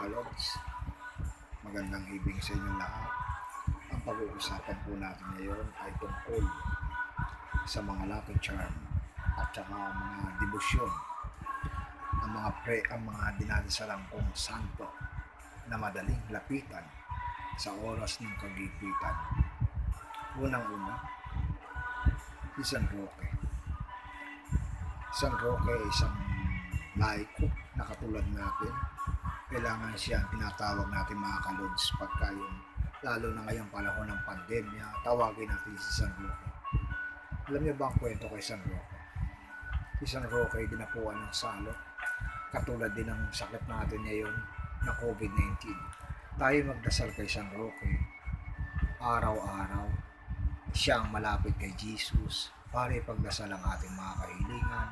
kalods, magandang evening sa inyo lahat. Ang pag-uusapan po natin ngayon ay tungkol sa mga lucky charm at saka mga debosyon, ang mga dinadasalan kong santo na madaling lapitan sa oras ng kagipitan. Unang-una, si San Roque. San Roque ay isang laiko na katulad natin. Kailangan siya ang tinatawag natin mga kalods pagka yung lalo na ngayong panahon ng pandemya, tawagin natin si San Roque. Alam niyo ba ang kwento kay San Roque? Si San Roque ay dinapuan ng salot, katulad din ng sakit natin ngayon na COVID-19. Tayo magdasal kay San Roque araw-araw. Siya ang malapit kay Jesus para ipagdasal ang ating mga kahilingan,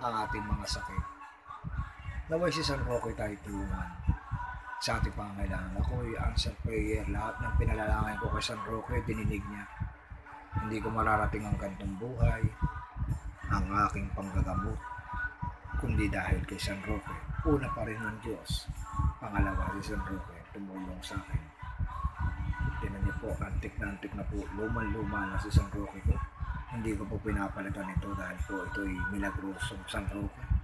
ang ating mga sakit. Naway si San Roque tayo tulungan sa ating pangangailangan. Ako'y answer prayer. Lahat ng pinalalangin ko kay San Roque, dininig niya. Hindi ko mararating ang gantong buhay, ang aking panggagamot, kundi dahil kay San Roque. Una pa rin ng Diyos. Pangalawa, si San Roque tumulong sa akin. Tinan niyo po, antik na po, luman-luma na si San Roque ko. Hindi ko po pinapalitan ito dahil po ito'y milagrosong San Roque.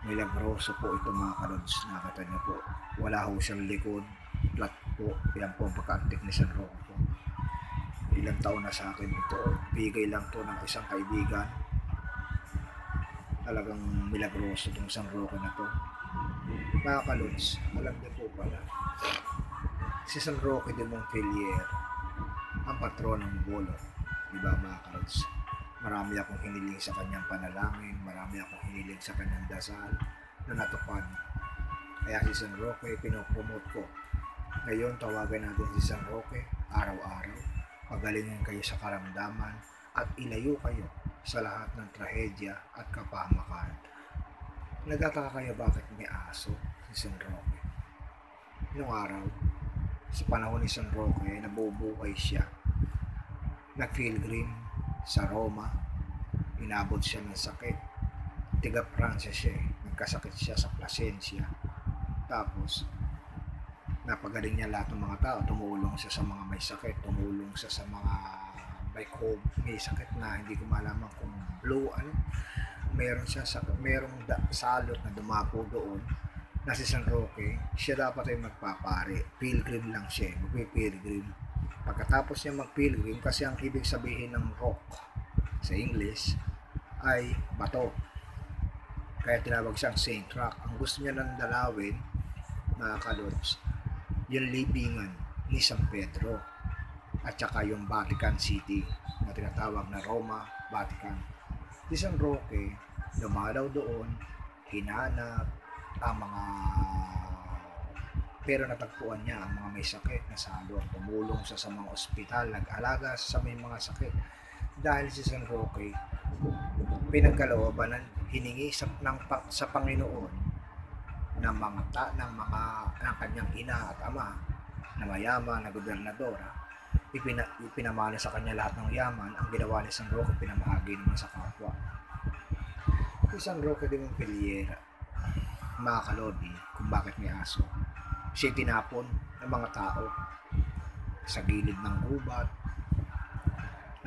Milagroso po ito mga kalods. Nakita niyo po, wala ho siyang likod, flat po. Yan po ang pagka-antik ni San Roque po. Ilang taon na sa akin ito, bigay lang to ng isang kaibigan. Talagang milagroso itong San Roque na to. Mga kalods, alam niyo po pala, si San Roque de Montpellier ang patron ng Bolo. Diba mga kalods? Marami akong hiniling sa kanyang panalangin, marami akong hiniling sa kanyang dasal na natupad. Kaya si San Roque pinopromote ko. Ngayon tawagan natin si San Roque araw-araw. Pagalingin kayo sa karamdaman at ilayo kayo sa lahat ng trahedya at kapahamakan. Nagtataka kayo bakit may aso si San Roque? Noong araw, sa panahon ni San Roque, nabubuhay siya. Nag-pilgrim sa Roma, inabot siya ng sakit. Tiga Pransya siya, nagkasakit siya sa Plasencia. Tapos, napagaling niya lahat ng mga tao. Tumulong siya sa mga may sakit, tumulong siya sa mga may sakit na hindi ko malaman kung meron salot na dumapo doon na si San Roque. Siya dapat ay magpapare, pilgrim lang siya, magpipilgrim. Pagkatapos niya mag-pilgrim, kasi ang ibig sabihin ng rock sa English ay bato, kaya tinawag siyang Saint Rock. Ang gusto niya nang dalawin, mga kalods, yung libingan ni San Pedro at saka yung Vatican City na tinatawag na Roma, Vatican. Si San Roque dumalaw doon, hinanap ang mga, pero natagpuan niya ang mga may sakit na salot. Tumulong sa mga ospital, nag-alaga sa may mga sakit. Dahil si San Roque pinagkalooban, hiningi sa Panginoon ng kanyang ina at ama na mayaman na gobernadora. Ipinamana sa kanya lahat ng yaman. Ang ginawa ni San Roque, pinamahagi naman sa kapwa. Si San Roque de Montpellier, mga kalodi, kung bakit may aso. Siya tinapon ng mga tao sa gilid ng gubat.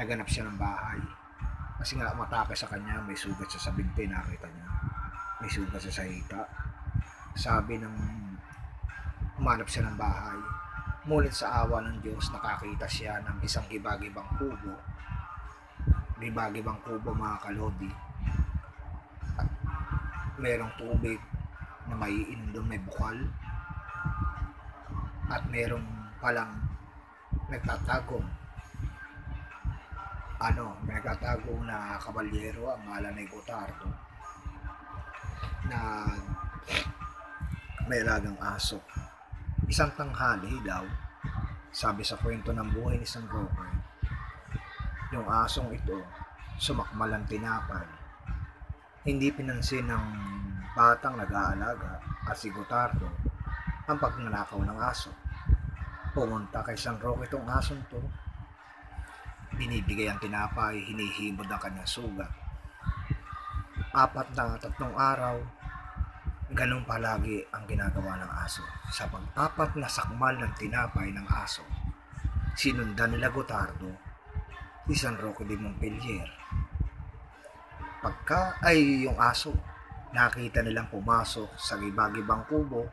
Naganap siya ng bahay kasi nga matake sa kanya, may sugat siya sa binti, nakita niya may sugat siya sa hita. Sabi ng umanap siya ng bahay, mulit sa awa ng Diyos, nakakita siya ng isang gibagibang kubo mga kalodi, at merong tubig na maiinom doon, may bukal, at merong palang nagtatagong na kabalyero, ang ngalan ay Gotardo, na may alagang aso. Isang tanghali daw, sabi sa kwento ng buhay ni San Roque, yung asong ito sumakmal ang tinapay. Hindi pinansin ng batang nag-aalaga at si Gotardo ang pagnanakaw ng aso. Pumunta kay San Roque itong asong to, binibigay ang tinapay, hinihimod ang kanyang sugat. 4 na 3 araw, Ganun palagi ang ginagawa ng aso. Sa pag-apat na sakmal ng tinapay ng aso, sinundan nila Gotardo si San Roque de Montpellier. Pagka ay yung aso, nakita nilang pumasok sa gibagibang kubo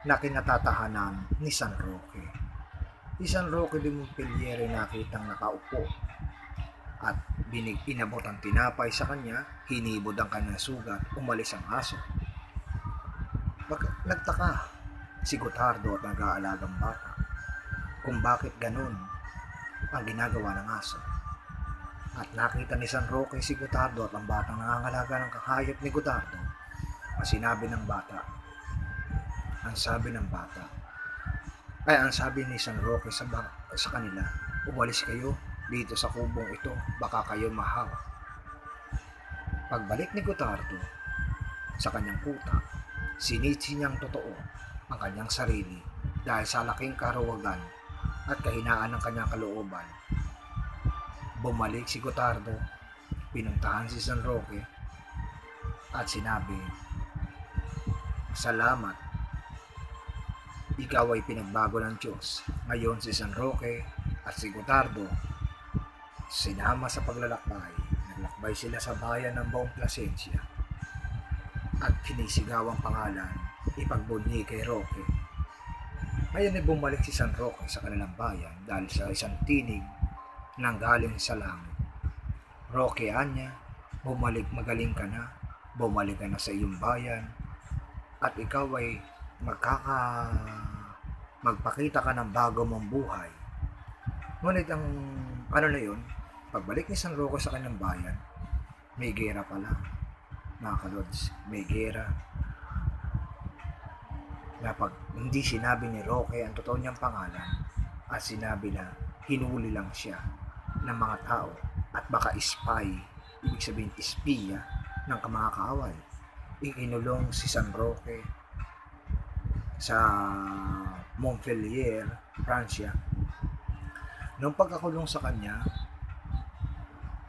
na kinatatahanan ni San Roque. Si San Roque de Montpellier ay nakitang nakaupo at inabot ang tinapay sa kanya, hinibod ang kanyang sugat, umalis ang aso. Nagtaka si Gotardo at nag-aalagang bata kung bakit ganun ang ginagawa ng aso. At nakita ni San Roque si Gotardo at ang batang nangangalaga ng kahayop ni Gotardo. Ang sabi ni San Roque sa kanila, umalis kayo dito sa kubong ito, baka kayo mahawa. Pagbalik ni Gotardo sa kanyang kuta, sinitsi niyang totoo ang kanyang sarili dahil sa laking karawagan at kahinaan ng kanyang kalooban. Bumalik si Gotardo, pinuntahan si San Roque at sinabi, "Salamat, ikaw ay pinagbago ng Diyos." Ngayon si San Roque at si Gotardo sinama sa paglalakbay. Naglakbay sila sa bayan ng Buong Plasencia at kinisigaw ang pangalan, ipagbunyi kay Roque. Ngayon ay bumalik si San Roque sa kanilang bayan dahil sa isang tinig nang galing sa langit. "Roque, anya, magaling ka na, bumalik ka na sa iyong bayan at ikaw ay magpakita ka ng bago mong buhay." Ngunit ang pagbalik ni San Roque sa kanyang bayan, may gera pala, mga kalods, may gera. Na pag hindi sinabi ni Roque ang totoo niyang pangalan at sinabi na hinuli lang siya ng mga tao at baka spy, ibig sabihin espiya ng mga kaaway, ikinulong si San Roque sa Montpellier, Francia. Noong pagkakulong sa kanya,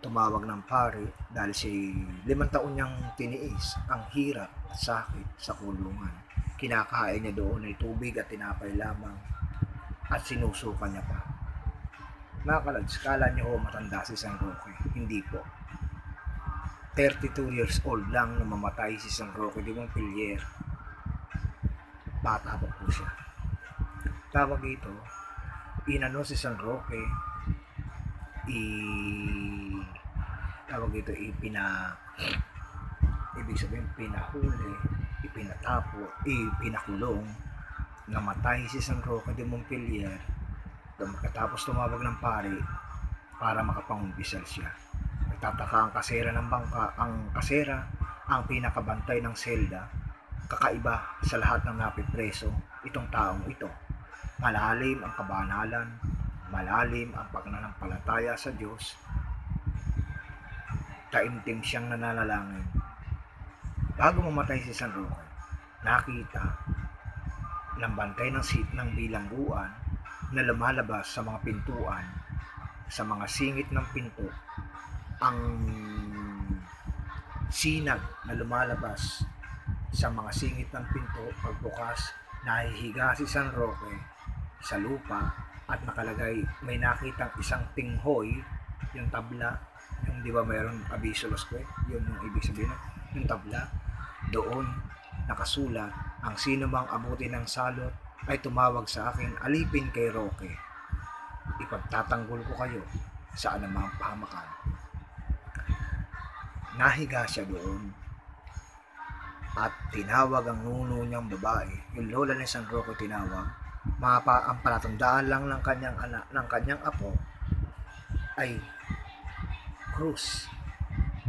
tumawag ng pari dahil 5 taon niyang tiniis ang hirap at sakit sa kulungan. Kinakain niya doon ay tubig at tinapay lamang at sinusuka niya pa. Mga kalads, kala niyo matanda si San Roque? Hindi po. 32 years old lang nung mamatay si San Roque de Montpellier. Bata pa po siya. Tawag ito, inano si San Roque, ibig sabihin pinahuli, pinakulong, namatay si San Roque de Montpellier. Pagkatapos tumawag ng pari para makapangumpisal siya. Nagtataka ang kasera ng bangka, ang pinakabantay ng selda, kakaiba sa lahat ng napipreso itong taong ito. Malalim ang kabanalan, malalim ang pagnanampalataya sa Diyos, taimtim siyang nananalangin. Bago mamatay si San Roque, nakita ng bantay ng bilangguan na lumalabas sa mga pintuan, sa mga singit ng pinto, ang sinag na lumalabas sa mga singit ng pinto. Pagbukas, nahihiga si San Roque sa lupa at nakalagay, may nakitang isang tinghoy, yung tabla, yung di ba mayroon abiso los kwe, yun yung ibig sabihin, yung tabla, doon nakasulat, ang sino mang abuti ng salot ay tumawag sa akin, alipin kay Roque, ipagtatanggol ko kayo sa anumang pahamakan. Nahiga siya doon at tinawag ang nuno niyang babae, yung lola ni San Roque tinawag. Ang palatandaan lang ng kanyang apo ay krus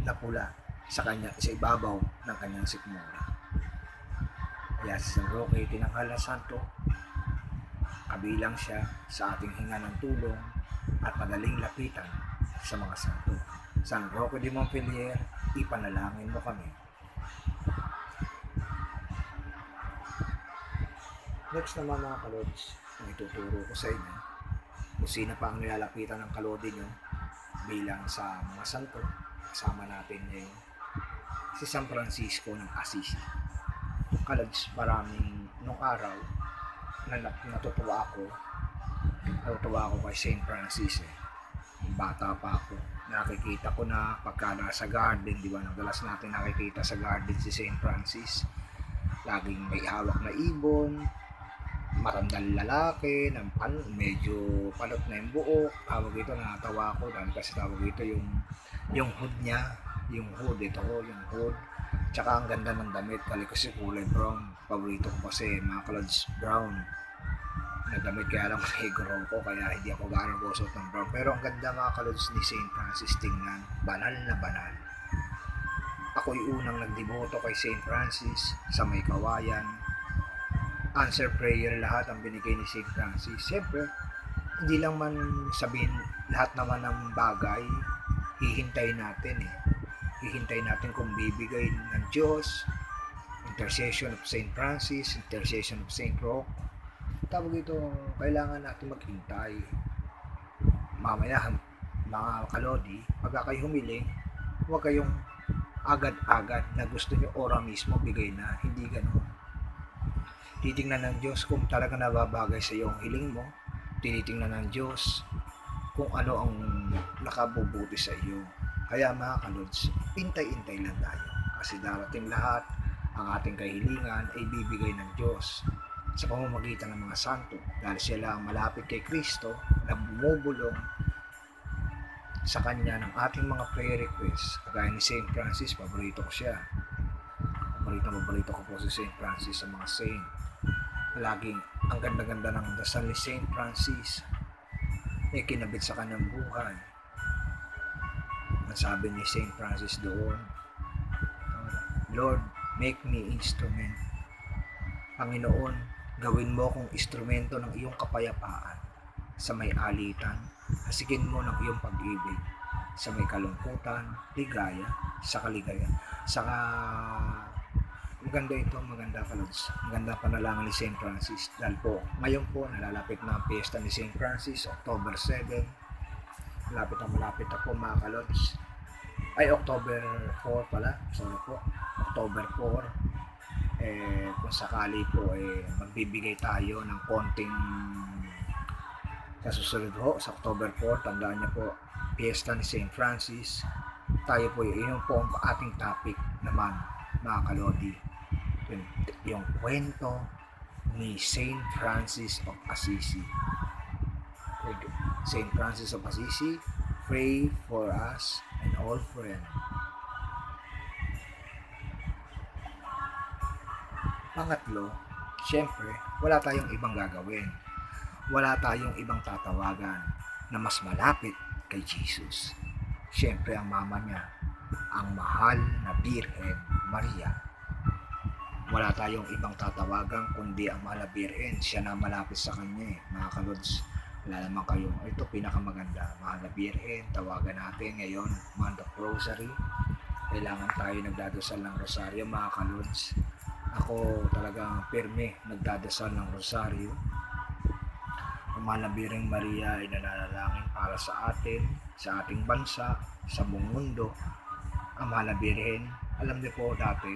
na pula sa ibabaw ng kanyang sikmura. Kaya si San Roque tinanghal na santo, kabilang siya sa ating hinga ng tulong at madaling lapitan sa mga santo. San Roque de Montpellier, ipanalangin mo kami. Next naman mga kalods, ang ituturo ko sa inyo kung sino pa ang nilalapitan ng kalodi nyo bilang sa mga santo. Kasama natin ngayon si San Francisco ng Assisi. Kalods, maraming nung araw na natutuwa ako kay St. Francis eh. Bata pa ako, nakikita ko na pagka nasa garden, di ba, nadalas natin nakikita sa garden si St. Francis, laging may hawak na ibon, matandang lalaki, medyo palot na yung buhok, tawag ito, nakatawa ako dahil kasi tawag ito yung hood niya, yung hood, yung hood, tsaka ang ganda ng damit, kasi kulay brown, paborito ko kasi mga clothes brown, na damit, kaya lang negro ko, kaya hindi ako gaano gusot ng brown, pero ang ganda mga clothes ni St. Francis, tingnan, banal na banal. Ako'y unang nagdeboto kay St. Francis sa may kawayan. Answer prayer lahat ang binigay ni St. Francis. Siyempre, hindi lang man sabihin lahat naman ng bagay, hihintayin natin eh. Hihintayin natin kung bibigay ng Diyos, intercession of St. Francis, intercession of St. Roque. Tawag ito, kailangan natin maghintay. Mamaya, mga kalodi, pagka kayo humiling, huwag kayong agad-agad na gusto nyo ora mismo bigay na, hindi ganun. Titingnan ng Diyos kung talaga nababagay sa iyo ang hiling mo. Tinitingnan ng Diyos kung ano ang nakabubuti sa iyo. Kaya mga kalods, intay-intay lang tayo. Kasi darating lahat, ang ating kahilingan ay bibigay ng Diyos sa pamamagitan ng mga santo. Dahil sila ang malapit kay Kristo na bumubulong sa Kanya ng ating mga prayer requests. Kagaya ni St. Francis, paborito ko siya. Paborito ko po si St. Francis sa mga saint. Laging ang ganda-ganda ng dasal ni St. Francis ay kinabit sa kanyang buhay. Ang sabi ni St. Francis doon, Lord, make me instrument. Panginoon, gawin mo akong instrumento ng iyong kapayapaan sa may alitan. Hasikin mo ng iyong pag-ibig sa may kalungkutan, ligaya, sa kaligayahan. Maganda kalods. Maganda panalangin ni St. Francis. Dahil po, ngayon po, nalalapit na ang piyesta ni St. Francis, October 7. Malapit na po mga kalods. Ay, October 4 pala. Sorry po. October 4. Kung sakali po, magbibigay tayo ng konting sa susunod po, sa October 4. Tandaan niyo po, piyesta ni St. Francis. Tayo po, yun po ang ating topic naman, mga kalodi. Yung kwento ni St. Francis of Assisi. St. Francis of Assisi, pray for us and all friends. Pangatlo, syempre, wala tayong ibang gagawin. Wala tayong ibang tatawagan na mas malapit kay Jesus. Syempre, ang mama niya, ang mahal na Birhen Maria. Wala tayong ibang tatawagan kundi ang mahal na Birhen. Siya na malapit sa kanya mga kalods. Wala naman kayo. Ito pinakamaganda. Mahal na Birhen, tawagan natin ngayon, month of rosary. Kailangan tayo nagdadasal ng rosaryo mga kalods. Ako talagang pirme nagdadasal ng rosaryo. Ang mahal na Birhen Maria ay nananalangin para sa atin, sa ating bansa, sa buong mundo. Ang mahal na Birhen, alam niyo po dati,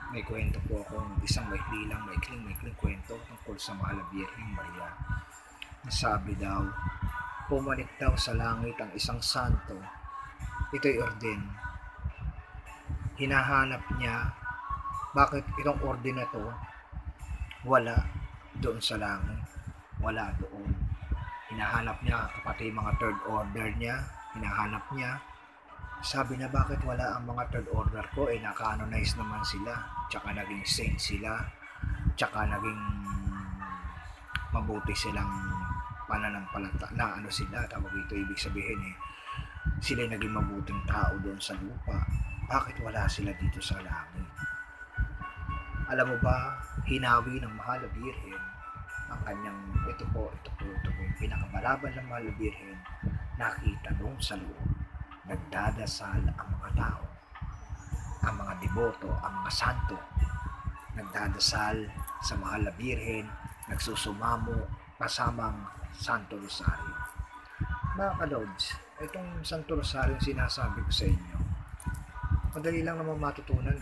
may kwento po akong isang maikling kwento tungkol sa mahal na Birhen Maria. Nasabi daw, pumanik daw sa langit ang isang santo. Ito'y orden. Hinahanap niya, bakit itong orden na to wala doon sa langit? Wala doon. Hinahanap niya, pati mga third order niya, hinahanap niya. Sabi niya, bakit wala ang mga third order ko? Na-canonize naman sila. Tsaka naging saint sila. Tsaka naging mabuti silang pananampalataya. Na ano sila, tawag ito, ibig sabihin sila naging mabuting tao doon sa lupa. Bakit wala sila dito sa langit? Alam mo ba, hinawi ng mahal na Birhen ang kanyang, ito po, yung pinakamalabal ng mahal na Birhen, nakita doon sa loob. Nagdadasal ang mga tao, ang mga deboto, ang mga santo, nagdadasal sa mahal na Birhen, nagsusumamo kasamang Santo Rosario. Mga kalods, itong Santo Rosario sinasabi ko sa inyo, madali lang naman matutunan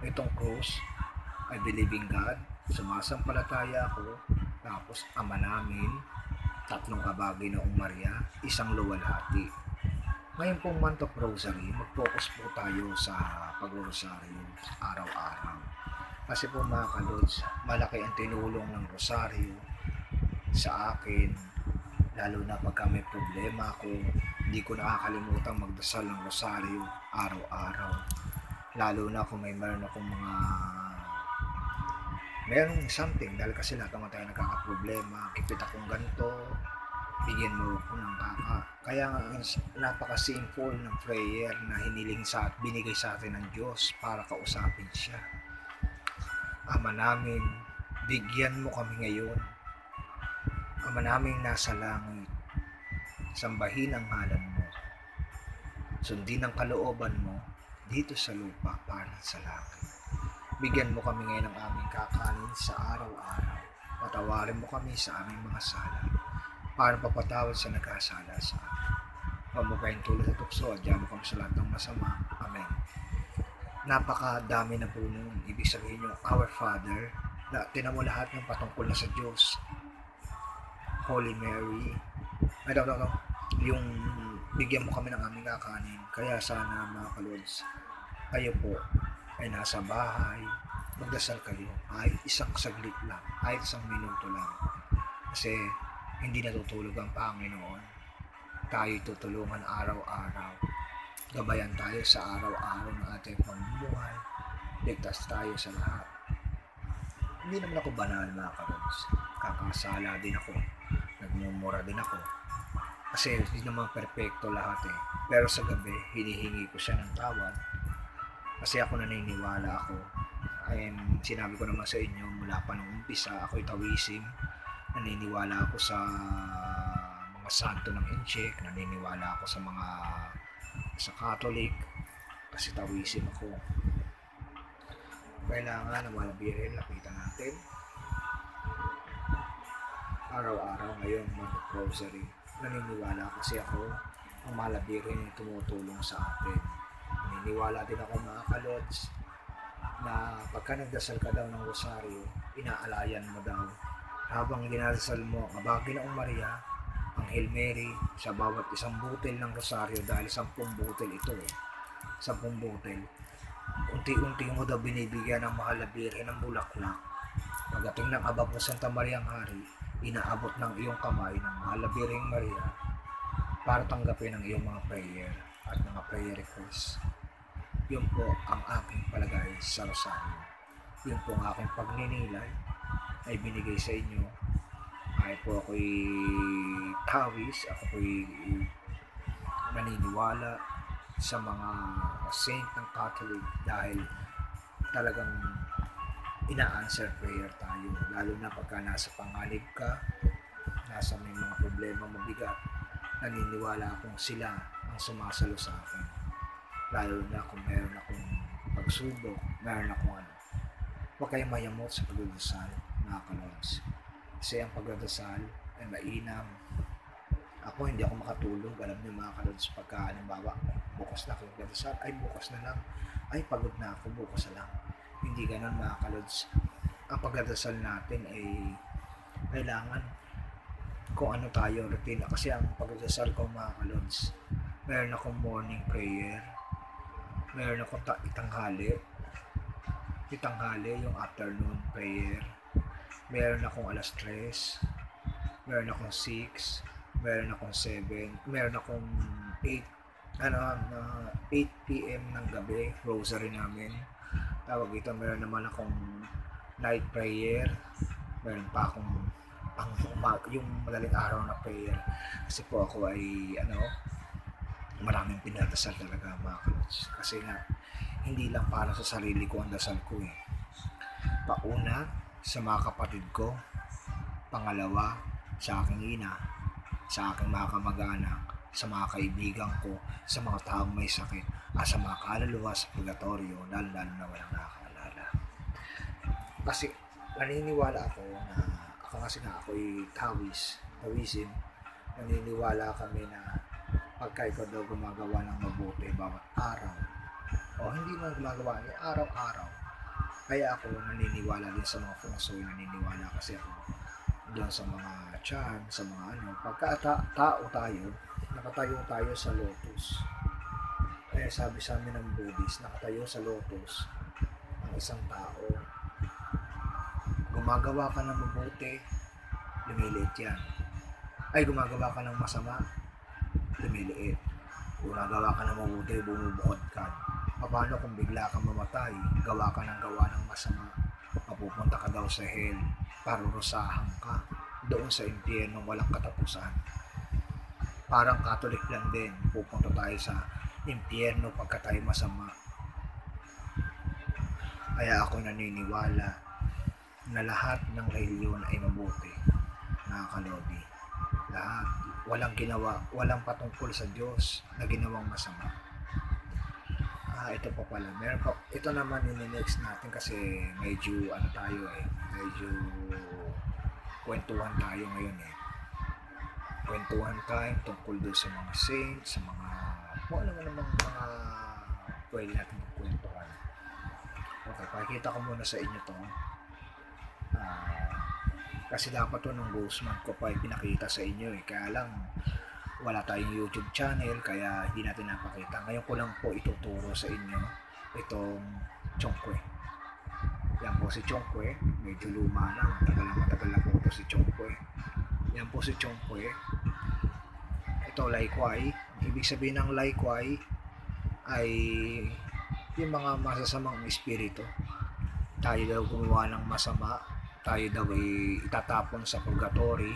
Itong cross, I believe in God, sumasampalataya ako, tapos Ama namin, tatlong abagi na Maria, isang luwalhati. Ngayon pong month of rosary, mag-focus po tayo sa pag-rosaryo araw-araw. Kasi po mga kalods, malaki ang tinulong ng rosaryo sa akin, lalo na pagka may problema ako, hindi ko nakakalimutang magdasal ng rosaryo araw-araw. Lalo na kung meron akong merong something, dahil kasi lahat naman tayo nagkakaproblema, kipit akong ganito, bigyan mo ako ng kaya napaka-simple ng prayer na hiniling sa at binigay sa atin ng Diyos para kausapin siya. Ama namin, bigyan mo kami ngayon. Ama namin nasa langit, sambahin ang ngalan mo. Sundin ang kalooban mo dito sa lupa para sa langit. Bigyan mo kami ngayon ng aming kakanin sa araw-araw. Patawarin mo kami sa aming mga sala para papatawad sa nagkasala sa amin. Huwag mo kayong tulad sa tukso at diyan mo kami sa lahat ng masama. Amen. Napakadami na po nun. Ibig sabihin yung Our Father, na tinan mo lahat ng patungkol na sa Diyos. Holy Mary, yung bigyan mo kami ng aming kakanin. Kaya sana mga kalods, kayo po ay nasa bahay, magdasal kayo kahit isang saglit lang, kahit isang minuto lang. Kasi hindi natutulog ang Panginoon. Tayo tutulungan araw-araw. Gabayan tayo sa araw-araw ng ating pamumuhay. Ligtas tayo sa lahat. Hindi naman ako banal mga kalods. Kakasala din ako. Nagmumura din ako. Kasi hindi naman perfecto lahat eh. Pero sa gabi, hinihingi ko siya ng tawad. Kasi ako naniniwala ako. Sinabi ko naman sa inyo, mula pa nung umpisa, ako'y tawisim. Naniniwala ako sa mga santo ng Inchik. Naniniwala ako sa Catholic. Kasi tawisim ako. Kailangan na malabirin, lapitan natin. Araw-araw ngayon, mag-rosary. Naniniwala kasi ako, ang malabirin ay tumutulong sa atin. Naniniwala din ako mga kalods na pagka nagdasal ka daw ng rosaryo, inaalayan mo daw. Habang dinadasal mo ang abagi na Maria, ang Hail Mary, sa bawat isang butil ng rosaryo, dahil 10 butil ito 10 butil, unti-unti mo daw binibigyan ng Mahal na Birhen ng bulaklak. Pagdating ng abab mo Santa Maria ang Hari, inaabot ng iyong kamay ng Mahal na Birheng Maria para tanggapin ang iyong mga prayer at mga prayer requests. Yun po ang aking palagay sa rosaryo. Yun po ang aking pagninilay ay binigay sa inyo. Kahit po ako'y tawis, ako'y naniniwala sa mga saint ng Catholic dahil talagang ina-answer prayer tayo. Lalo na pagka nasa panganib ka, nasa may mga problema mabigat, naniniwala akong sila ang sumasalo sa akin. Lalo na kung meron akong pagsubok, meron akong huwag kayong mayamot sa pagdadasal, mga kalods. Kasi ang pagdadasal ay mainam. Ako hindi ako makatulog, alam niyo mga kalods, pagka halimbawa, bukas na akong pagdadasal, ay bukas na lang, ay pagod na ako, bukas na lang. Hindi ganun mga kalods. Ang pagdadasal natin ay kailangan kung ano tayo, routine. Kasi ang pagdadasal ko mga kalods, meron akong morning prayer, meron akong itanghali yung afternoon prayer, meron akong 3:00, meron akong 6, meron akong 7, meron akong 8 p.m. ng gabi, rosary namin. Tawag ito, meron naman akong night prayer, meron pa akong yung madaling araw na prayer. Kasi po ako ay maraming pinadasal talaga mga kalods. Kasi nga, hindi lang para sa sarili ko ang dasal ko eh. Pauna, sa mga kapatid ko. Pangalawa, sa aking ina, sa aking mga kamag-anak, sa mga kaibigan ko, sa mga taong may sakit, at sa mga kaluluwa sa purgatorio, lalo na walang nakakaalala. Kasi naniniwala ako na, ako'y tawisim, naniniwala kami na pagka ikaw daw gumagawa ng mabuti bawat araw, o hindi mo gumagawa niya araw-araw, Kaya ako naniniwala din sa mga feng shui, naniniwala kasi ako doon sa mga tiyan, sa mga ano. Pagka tao tayo, nakatayo tayo sa lotus. Kaya sabi sa amin ng Buddhist, nakatayo sa lotus ang isang tao. Gumagawa ka ng mabuti, lumiliit yan. Ay, gumagawa ka ng masama, lumiliit. Gumagawa ka ng mabuti, bumubukod ka. Paano kung bigla kang mamatay, gawa ka ng masama, mapupunta ka daw sa hell, parurusahan ka doon sa impyerno walang katapusan. Parang Catholic lang din, pupunta tayo sa impyerno pagka tayo masama. Kaya ako naniniwala na lahat ng reliyon ay mabuti, mga kalodi. Lahat, walang ginawa, walang patungkol sa Diyos na ginawang masama. Ito pa pala, meron pa, ito naman yung next natin kasi medyo ano tayo medyo kwentuhan tayo ngayon kwentuhan tayo tungkol doon sa mga saints, sa mga kung ano namang mga pwede natin magkwentuhan. Okay, pakikita ko muna sa inyo to. Kasi dapat to nung ghost month ko pa pinakita sa inyo kaya lang wala tayong YouTube channel kaya hindi natin napakita. Ngayon ko lang po ituturo sa inyo itong Chongkwe. Yan po si Chongkwe, medyo luma na, matagal na po ito si Chongkwe. Yan po si Chongkwe. Ito Lai Kwai. Ibig sabihin ng Lai Kwai ay yung mga masasamang espiritu. Tayo daw gumawa ng masama, tayo daw ay itatapon sa purgatory.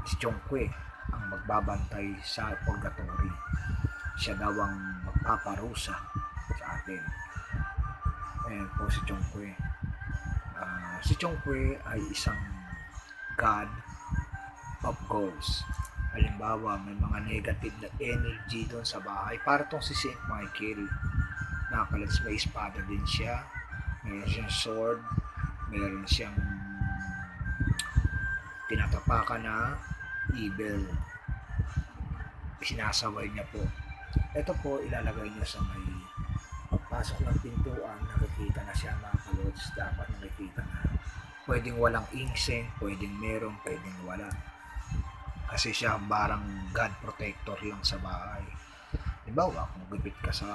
Si Chongkwe ang magbabantay sa purgatory. Siya daw ang magpaparusa sa atin. Ayan po si Chongkwe. Si Chongkwe ay isang god of ghosts. Halimbawa, may mga negative na energy doon sa bahay. Para tong si Saint Michael. Nakalits, may espada din siya. Meron siyang sword. Meron siyang tinatapakan na evil. Sinasaway niya po. Ito po ilalagay niyo sa may pagpasok ng pintuan, nakikita na siya mga kalods. Dapat nakikita na. Pwedeng walang incense, pwedeng meron, pwedeng wala. Kasi siya barang God protector lang sa bahay. Halimbawa, kung gabit ka sa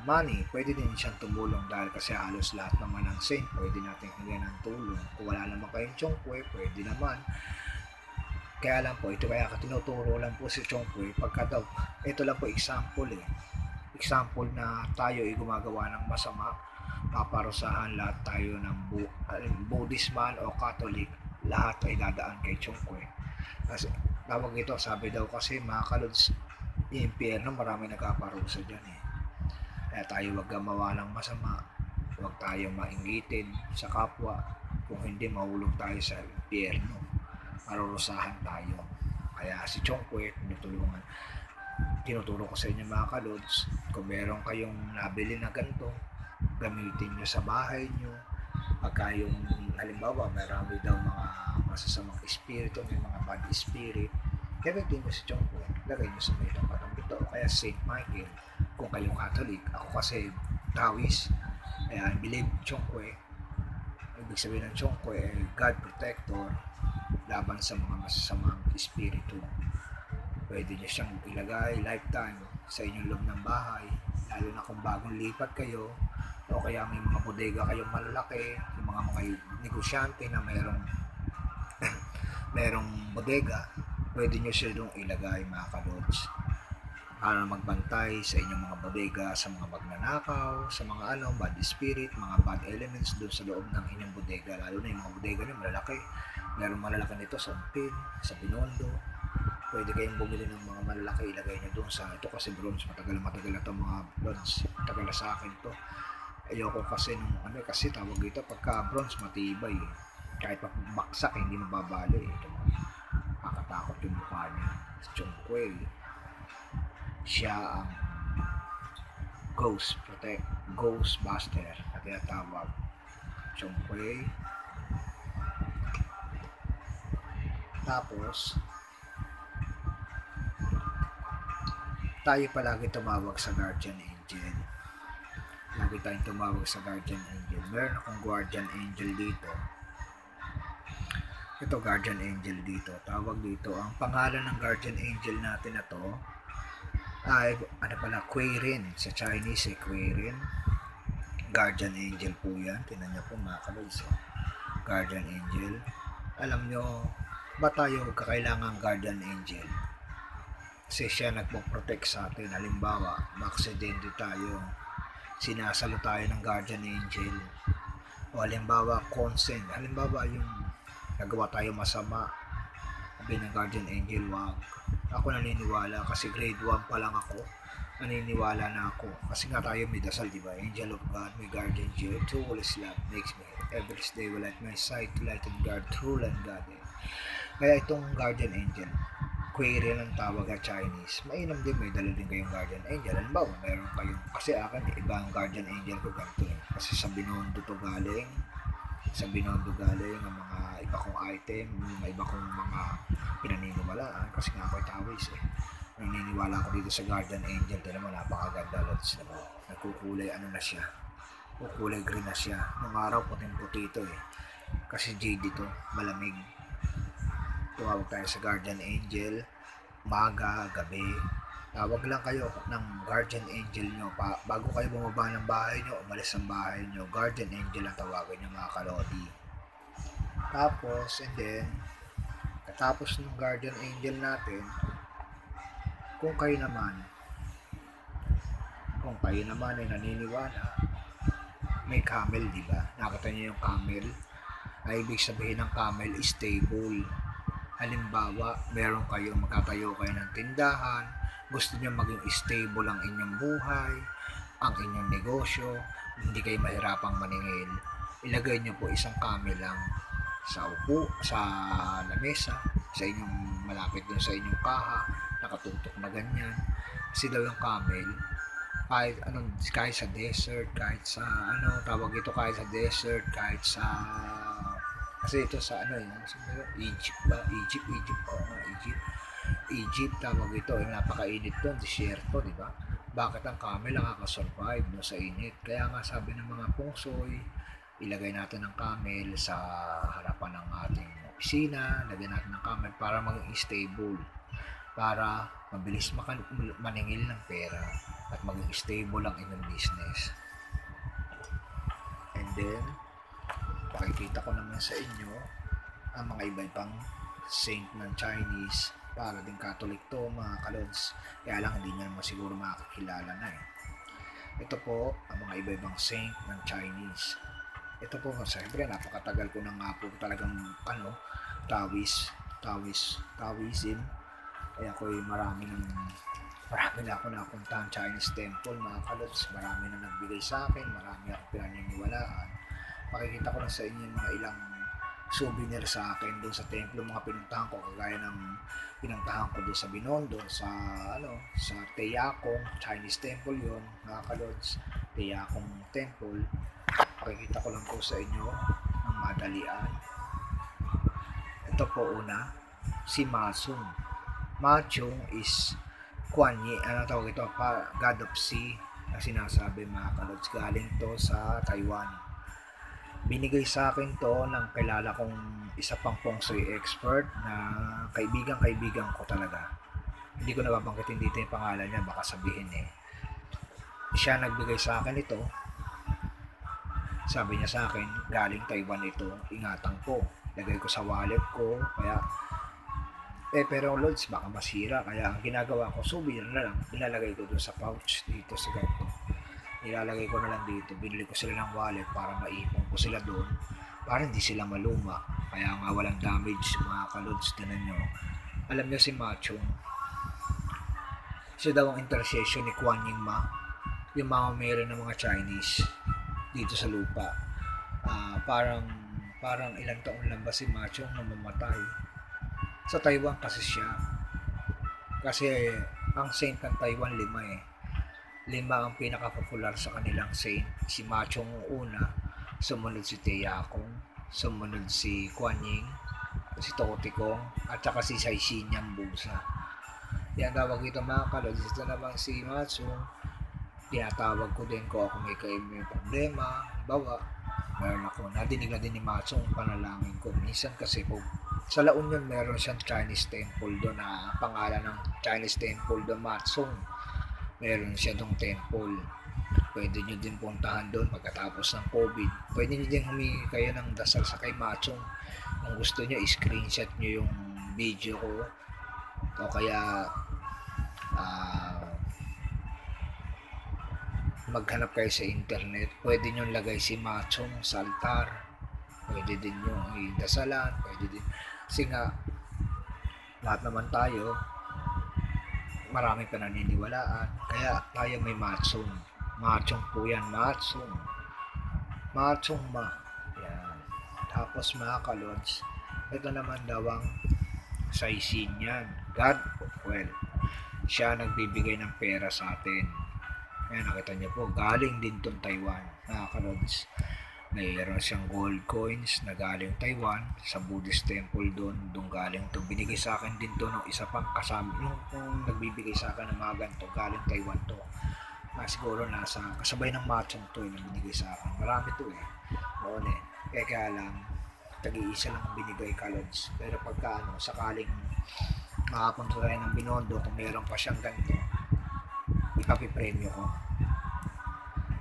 money, pwede din siyang tumulong dahil kasi halos lahat naman ng saint, pwede natin hinggan ng tulong. Kung wala naman kayong Chongkwe, pwede naman. Kaya lang po, ito kaya tinuturo lang po si Chongkwe pagka daw, ito lang po example example na tayo ay gumagawa ng masama, paparusahan lahat tayo ng Buddhist man o Catholic, lahat ay dadaan kay Chongkwe. Kasi tawag ito, sabi daw kasi mga kalods, yung impyerno marami nagkaparusa dyan Kaya tayo wag gumawa ng masama, wag tayo mainggitin sa kapwa, kung hindi mahulog tayo sa impyerno, marurusahan tayo. Kaya si Chongkwe tinuturo ko sa inyo mga kalods, kung meron kayong nabili na ganito, gamitin nyo sa bahay nyo. Pagka yung halimbawa marami daw mga masasamang espiritu, may mga bad spirit, gamitin nyo si Chongkwe, lagay nyo sa may tampatang ito, o kaya Saint Michael kung kayong Catholic. Ako kasi Taoist, kaya I believe Chongkwe. Ibig sabihin ng Chongkwe ay God protector laban sa mga masasamang espiritu. Pwede nyo siyang ilagay lifetime sa inyong loob ng bahay, lalo na kung bagong lipat kayo o kaya may mga bodega kayong malalaki, yung mga negosyante na merong bodega, pwede nyo siya doon ilagay mga kalods para magbantay sa inyong mga bodega sa mga magnanakaw, sa mga bad spirit, mga bad elements doon sa loob ng inyong bodega, lalo na yung mga bodega nyo malalaki. Meron malalaki nito sa Umpin, sa Binondo. Pwede kayong bumili ng mga malalaki, ilagay nyo doon sa ito kasi bronze, matagal na ito mga bronze, matagal na sa akin to. Ayoko kasi kasi tawag ito pagka bronze matibay kahit pa baksak hindi mababali ito. Nakakatakot yung mukha niya. Chongkwe, siya ang Ghostbuster na tinatawag. Chongkwe. Tapos tayo palagi tumawag sa guardian angel. lagi tayong tumawag sa guardian angel. Meron akong guardian angel dito. Ito guardian angel dito. Tawag dito. Ang pangalan ng guardian angel natin na to ay Quirin. Sa Chinese Quirin. Guardian angel po yan. Tingnan niyo po mga kalods. Guardian angel. Alam nyo, ba tayo kakailangan guardian angel? Kasi siya nagpo-protect sa atin. Halimbawa, ma-aksidente tayo, sinasalo tayo ng guardian angel. O halimbawa, consent. Halimbawa, yung nagawa tayo masama, sabi ng guardian angel, wag. Ako naniniwala kasi grade 1 pa lang ako. Naniniwala na ako. Kasi nga tayo may dasal, diba? Angel of God, my guardian angel, true is love, makes me every day will light my sight to light and guard, true and God. Kaya itong guardian angel, Quirin ang tawag at Chinese. Mainam din, may dala din kayong guardian angel. Halimbawa, meron kayong, kasi akin, iba ang guardian angel ko ganito eh. Kasi sa Binondo to galing, ang mga iba kong item, mga iba kong mga pinaniniwalaan, kasi nga ako'y tawis eh. Naniniwala ko dito sa guardian angel. Tignan mo, napakaganda, lods naman. Nagkukulay, ano na siya, kulay green na siya. Nung araw, puting-puti ito eh. Kasi jade ito, malamig. Tuwag tayo sa guardian angel, maga, gabi. Tawag lang kayo ng guardian angel nyo. Bago kayo bumaba ng bahay nyo, umalis ng bahay nyo, guardian angel ang tawagin nyo mga kalodi. Tapos, and then, katapos ng guardian angel natin, kung kayo naman ay naniniwala, may camel, diba? Nakita niyo yung camel? Ay ibig sabihin ng camel is stable. Halimbawa, meron kayo, magtatayo kayo ng tindahan, gusto niyo maging stable ang inyong buhay, ang inyong negosyo, hindi kayo mahirapang maningil, ilagay niyo po isang camel lang sa lamesa, sa inyong malapit dun sa inyong kaha, nakatutok na ganyan. Kasi daw yung camel, kahit sa desert, kahit sa kahit sa desert, kahit sa, kasi ito sa Egypt tawag ito, napakainit doon, disyerto, di ba? Bakit ang camel nakaka-survive no, sa init? Kaya nga sabi ng mga pungsoy, ilagay natin ang camel sa harapan ng ating opisina, lagyan natin ng camel para maging stable, para mabilis maningil ng pera at maging stable ang inyong business. And then, pakikita ko naman sa inyo ang mga iba-ibang saint ng Chinese, para din Catholic to mga kalods, kaya lang hindi nyo naman siguro makakilala na eh. Ito po ang mga iba-ibang saint ng Chinese. Ito po, siyempre napakatagal ko na nga po talagang Taoism. Kaya ako'y marami na ako napuntahan Chinese temple mga kalods, marami na nagbigay sa akin, marami akong pinaniniwalaan. Pakikita ko na sa inyo mga ilang souvenir sa akin doon sa templo, mga pinuntahan ko, kagaya ng pinuntahan ko doon sa Binondo, sa Teyakong Chinese temple yon mga kalods, Teyakong temple. Pakikita ko lang po sa inyo ang madalian. Ito po una, si Machung. Machung is God of Sea na sinasabi mga kalods. Galing to sa Taiwan. Binigay sa akin to ng kilala kong isa pang feng shui expert na kaibigan ko talaga. Hindi ko nababanggitin dito yung pangalan niya, baka sabihin eh. Siya nagbigay sa akin ito. Sabi niya sa akin, galing Taiwan ito, ingatan ko. Lagay ko sa wallet ko, kaya pero lods, baka masira. Kaya ang ginagawa ko, souvenir na lang, nilalagay ko doon sa pouch dito sa ganito. Nilalagay ko na lang dito, binili ko sila ng wallet para maipon ko sila doon, para hindi sila maluma, kaya nga walang damage mga kalods. Tinan nyo, alam nyo si Machung, siya daw ang intercession ni Kuan Yin Ma, yung mga meron ng mga Chinese dito sa lupa. Parang ilang taon lang ba si Machung na mamatay sa Taiwan kasi siya, kasi ang saint ng Taiwan 5 eh. 5 ang pinaka-popular sa kanilang saint. Si Machung una, sumunod si Teyakong, sumunod si Kuan Yin, si Totikong, at saka si Saishinyang Busa. Yan tawag ito mga kalods. Ito naman si Machung, tinatawag ko din kung ako may problema. Bawa, meron ako, nadinig na din ni Matsu ang panalangin ko. Minsan kasi po, sa La Union meron siyang Chinese temple doon na pangalan ng Chinese temple doon, Matsung. Meron siya doong temple. Pwede nyo din puntahan doon pagkatapos ng COVID. Pwede nyo din humingi kayo ng dasal sa kay Matsung. Kung gusto nyo, screenshot nyo yung video ko. O kaya, ah, maghanap kayo sa internet. Pwede nyo lagay si Matsung sa altar. Pwede din nyo idasalan. Pwede din. Kasi nga, lahat naman tayo, maraming pananiniwalaan. Kaya tayo may Matsung. Matsung po yan, Matsung. Matsung ma. Yan. Tapos mga kalods, ito naman daw ang saisin yan. God of wealth. Siya nagbibigay ng pera sa atin. Ayan, nakita niyo po, galing din tong Taiwan. Mga kalods, mayroon siyang gold coins na galing Taiwan sa Buddhist temple doon. Doon galing to. Binigay sa akin din to ng isa pang kasama. Yung nagbibigay sa akin ng mga ganito, galing Taiwan to. Siguro nasa kasabay ng Matsung to na binigay sa akin. Marami to eh. Noon eh. Kaya lang, tag-iisa lang binigay kalods. Pero pagka sakaling makapunta tayo ng Binondo, kung meron pa siyang ganito, ipapipremyo ko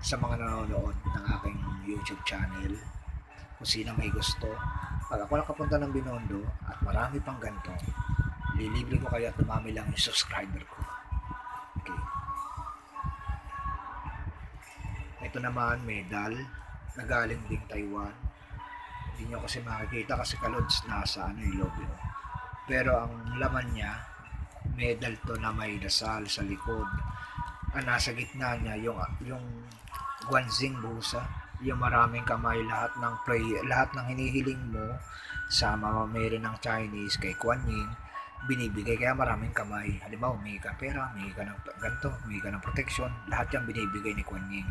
sa mga nanonood ng aking YouTube channel. Kung sino may gusto, pag ako nakapunta ng Binondo at marami pang ganito, lilibre ko kayo at dumami lang yung subscriber ko. Okay. Ito naman, medal na galing din Taiwan. Hindi nyo kasi makikita kasi kalods nasa yung logo. Pero ang laman niya, medal to na may dasal sa likod. Nasa gitna niya yung Guanxing Busa, yung maraming kamay, lahat ng lahat ng hinihiling mo sa mamamere ng Chinese kay Kuan Yin, binibigay. Kaya maraming kamay. Halimbawa, may ka pera, may ka ng ganito, may ka ng protection, lahat yan binibigay ni Kuan Yin.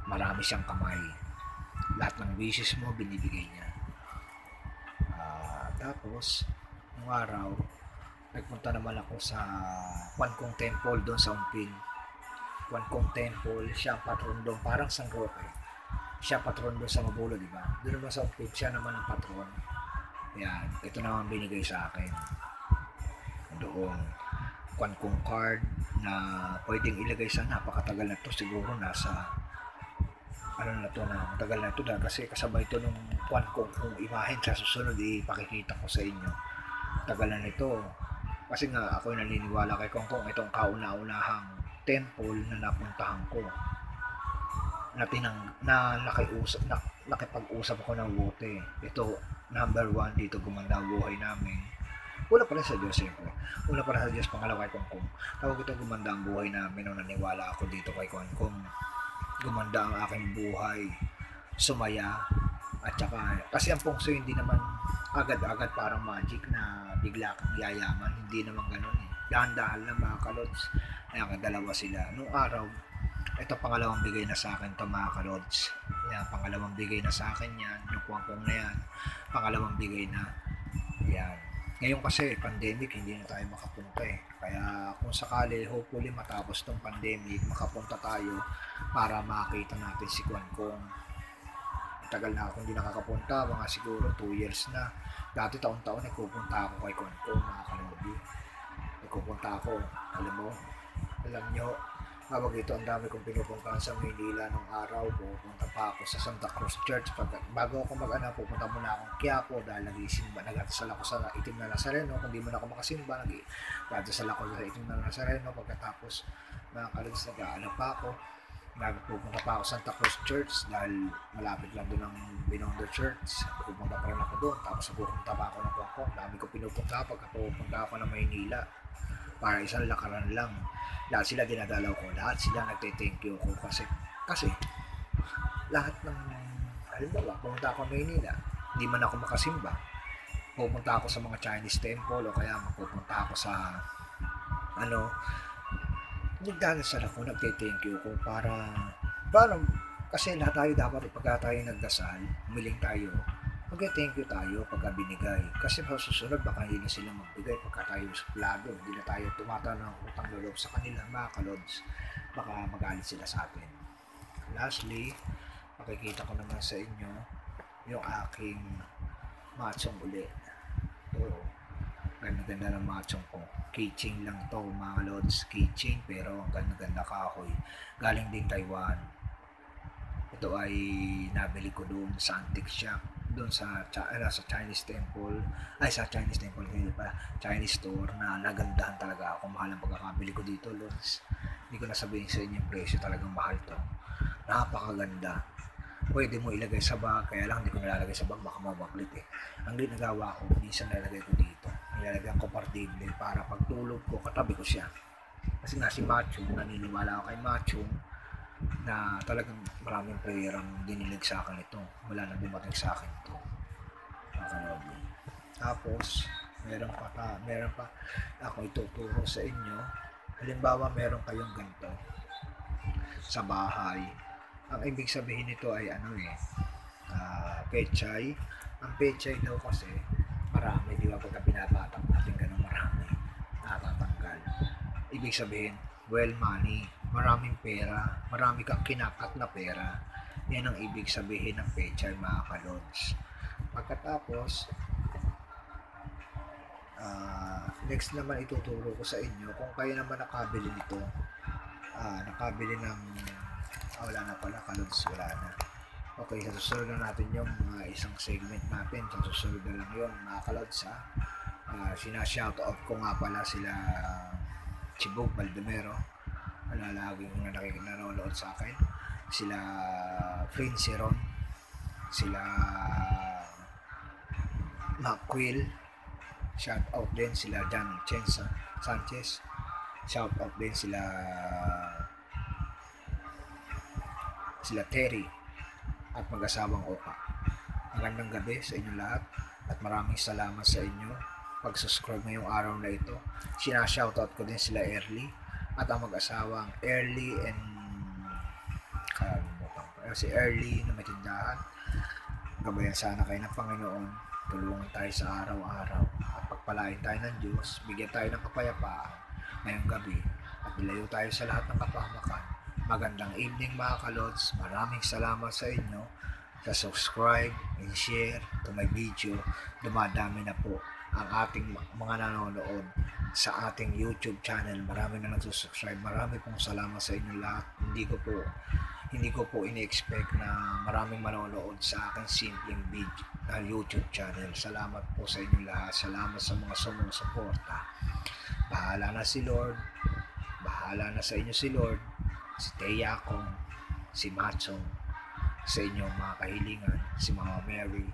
Marami siyang kamay. Lahat ng wishes mo, binibigay niya. Tapos, nung araw, nagpunta naman ako sa Quan Kong Temple doon sa Umpin. Quan Kong Temple, siya ang patron doon, parang San Roque. Siya patron doon sa Mabulo, di ba? Doon naman sa Umpin, siya naman ang patron. Yan, ito naman binigay sa akin. Doon, Quan Kong card na pwedeng ilagay sa napakatagal na to, siguro nasa na to na matagal na ito dahil kasi kasabay ito nung Quan Kong kung imahin sa susunod ipakikita ko sa inyo. Tagal na nito kasi nga ako naniniwala kay Kong Kong, itong kauna-unahang temple na napuntahan ko na nakipag-usap ako ng wote. Ito number 1 dito, gumanda ang buhay namin. Una pa rin sa Diyos, siyempre. Una pa rin sa Diyos, pangalawa kay Kong Kong. Tawag ito, gumanda ang buhay namin nung naniwala ako dito kay Kong Kong. Gumanda ang aking buhay, sumaya, at saka, kasi ang Feng Shui hindi naman agad-agad parang magic na bigla kang yayaman, hindi naman ganun eh. Dahan-dahan lang mga kalods. Ayan, kadalawa sila. Nung araw, ito pangalawang bigay na sa akin to mga kalods. Ayan, pangalawang bigay na sa akin yan, yung kuwangkong na yan, pangalawang bigay na. Ayan. Ngayon kasi, pandemic, hindi na tayo makapunta eh. Kaya kung sakali, hopefully matapos tong pandemic, makapunta tayo para makita natin si Quan Kong. Tagal na ako hindi nakakapunta, mga siguro 2 years na. Dati taon-taon nagpupunta ako kay Quan Kong, mga kalobi. Nagpupunta ako, alam nyo, habang ito, ang dami kong pinupuntahan sa Maynila nung araw. Pupunta pa ako sa Santa Cruz Church. Bago ako pupunta muna akong Quiapo dahil nag-isimba. Nag-atasal ako sa itim na Nazareno. Kung di mo na ako makasimba, nag-atasal ako sa itim na Nazareno. Pagkatapos, mga kalods, nag-aalap pa ako. Nagpupunta pa ako sa Santa Cruz Church dahil malapit lang doon ang Binondo Church. Pupunta pa rin ako doon. Tapos pupunta pa ako ng Kuangkong. Dami ko pinupunta pagka pupunta ako ng Maynila. Para isang lakaran lang. Lahat sila dinadalaw ko. Lahat sila nagte-thank you ko. Kasi lahat ng, halimbawa, pumunta ako ng Maynila. Hindi man ako makasimba. Pupunta ako sa mga Chinese temple o kaya magpupunta ako sa nagdadasal ako, nagte-thank you ko para kasi lahat tayo dapat pagka tayo nagdasal, humiling tayo, mag-thank you tayo pagka binigay. Kasi sa susunod, baka hindi na sila magbigay pagka tayo suplado. Hindi na tayo tumatano ng utang loob sa kanila, mga kalods. Baka magalit sila sa atin. Lastly, makikita ko naman sa inyo yung aking machong uli. Oo, ganda-ganda ng machong ko. Keychain lang to, mga lods. Keychain, pero ang ganda-ganda kahoy. Galing din Taiwan. Ito ay nabili ko doon sa antique shop, doon sa Chinese temple, hindi pa, Chinese store na nagandahan talaga ako. Mahal ang pagkakabili ko dito, Lods. Hindi ko nasabihin sa inyo yung presyo, talagang mahal to. Napakaganda. Pwede mo ilagay sa bag, kaya lang hindi ko nilalagay sa bag, baka mabaklit eh. Ang ginagawa ko, minsan nilalagay ko dito. Nilalagyan ko partible para pagtulog ko, katabi ko siya. Kasi nga si Machong, naniniwala ako kay Machong, na talagang maraming prayer ang dinilig sa akin ito. Wala nang dumating sa akin ito. Tapos, meron pa ako ituturo sa inyo. Halimbawa, meron kayong ganito sa bahay. Ang ibig sabihin nito ay pechay. Ang pechay daw kasi marami, di ba, pagka binabatak natin ganun marami, natatanggal. Ibig sabihin, money, maraming pera, marami kang kinakat na pera. Yan ang ibig sabihin ng pechay, mga kalods. Pagkatapos, next naman ituturo ko sa inyo kung kayo naman nakabili nito, nakabili ng wala na pala, kalods, wala na. Okay, sa susunod na natin yung isang segment natin, sa susunod na lang yun, mga kalods. Sinashoutout ko nga pala sila Chibog Baldemero, lagi kong nanonood sa akin, sila Princeron, sila Macquill, shout out din sila John Chensa Sanchez, shout out din sila Terry at mag-asawang Oka. Magandang gabi sa inyo lahat at maraming salamat sa inyo pag-subscribe ngayong araw na ito. Sinashoutout ko din sila Early at ang mag-asawang Early and si Early na may tindahan. Gabayan sana kayo ng Panginoon, tulungan tayo sa araw-araw at pagpalain tayo ng Diyos, bigyan tayo ng kapayapaan ngayong gabi at ilayo tayo sa lahat ng kapahamakan. Magandang evening, mga kalods. Maraming salamat sa inyo sa subscribe and share to my video. Dumadami na po ang ating mga nanonood sa ating YouTube channel. Marami na nagsusubscribe. Marami pong salamat sa inyo lahat. Hindi ko po ini-expect na maraming manonood sa aking simpleng video na YouTube channel. Salamat po sa inyo lahat. Salamat sa mga sumusuporta. Bahala na si Lord. Bahala na sa inyo si Lord, si Teyakong, si Machong, sa inyong mga kahilingan, si Mama Mary,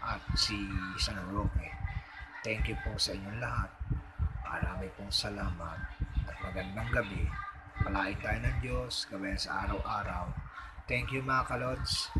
at si San Roque. Thank you po sa inyong lahat. Marami pong salamat at magandang gabi. Palain tayo ng Diyos, gabayan sa araw-araw. Thank you, mga kalods.